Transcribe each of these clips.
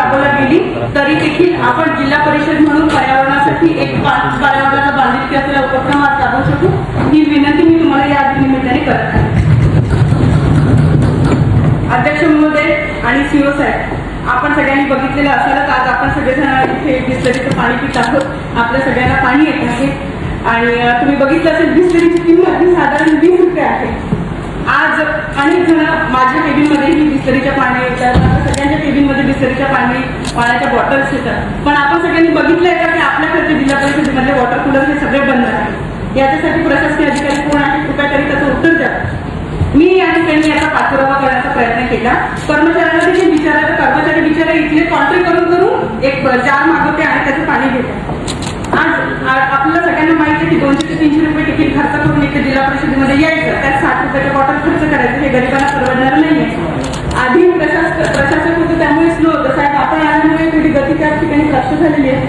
राबवली गेली तरी देखील आपण जिल्हा परिषद म्हणून पर्यावरणासाठी एक पर्यावरणाला बांधिलकी असलेला उपक्रम आज राबवू शकू ही विनंती मी तुम्हाला या निमित्ताने करत आहे. अध्यक्ष महोदय आणि सीओ साहेब, आपण सगळ्यांनी बघितलेलं असेलच आज आपण सगळेजण इथे बिस्लरीचं पाणी पित आहोत. आपल्या सगळ्यांना पाणी येत आहे आणि तुम्ही बघितलं असेल बिस्लरीची किंमत ही साधारण 20 रुपये आहे. आज अनेक जण माझ्या केबिनमध्येही बिस्लरीच्या पाणी येतात, सगळ्यांच्या केबिनमध्ये बिस्लरीच्या पाण्याच्या बॉटल्स येतात. पण आपण सगळ्यांनी बघितलंय का की आपल्याकडचे जिल्हा परिषदेमधले वॉटर कूलर हे सगळे बंद आहेत. याच्यासाठी प्रशासकीय अधिकारी कोण आहे कृपया तरी त्याचं उत्तर द्या. मी या ठिकाणी याचा पाठपुरावा करण्याचा प्रयत्न केला. कर्मचाऱ्यांना देखील विचारलं, कर्मचारी बिचारे इथले कॉन्ट्री करून एक जार मागवते आणि त्याचं पाणी घेतात. आज आपल्याला सगळ्यांना माहिती आहे की 200 ते 300 रुपये तिकीट खर्च करून इथे जिल्हा परिषदेमध्ये यायचं, त्यात 60 रुपयाच्या बॉटल खर्च करायचं हे गरिबांना परवडणार नाहीये. आधी प्रशासक होतं त्यामुळे स्लो होतं. साहेब आपण आल्यामुळे थोडी गती त्या ठिकाणी प्राप्त झालेली आहे.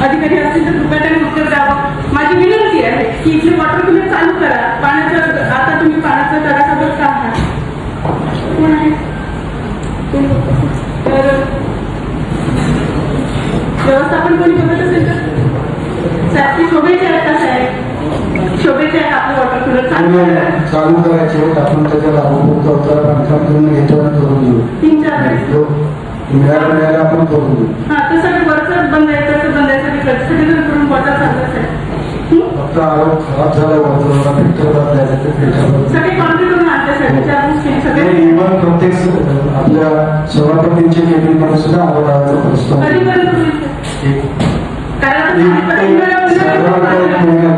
अधिकारी असतील तर कृपया त्यांनी उत्तर द्यावं. माझी विनंती आहे की इथले वॉटर कूलर चालू करा. पाण्याचं आता तुम्ही पाण्याचं तडाखाबड का आहात कोण आहे तर व्यवस्थापन कोणी बघत असेल तर साहेब ती शोभेचे आहेत का साहेब? शोभेचे आहेत आपले वॉटर कूलर चालू करायचे आपण त्याच्याला बांधकाम करून घेतो करून देऊ 3-4 मिळायला आपण करून देऊ. हा तर सगळं वरचं बंद आहे त्याचं बंद आहे सगळीकडे करून बॉटल चालत आहे. फक्त आरोप खराब झाला वरचा फिल्टर बदलायचं ते फिल्टर सगळे कॉन्ट्री करून आणण्यासाठी सगळे इव्हन प्रत्येक आपल्या सभापतींच्या केबिनमध्ये सुद्धा आरोग्याचा प्रश्न कारण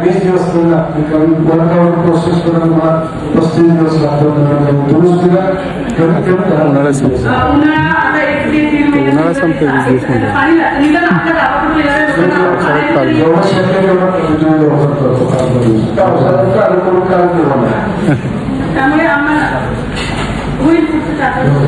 20 दिवस वर्कआउट प्रोसेस करून मला 35 दिवस लागतो. दुरुस्तीला कमीत कमी उन्हाळा आता 1 ते 3 महिने संपतो 20 दिवस मध्ये. पाणी लागतं निदान आपल्या गावाकडून जेवढं शक्य तेवढं पद्धतीने व्यवहार करतो त्यामुळे आम्हाला होईल पुढचं टाकायचं.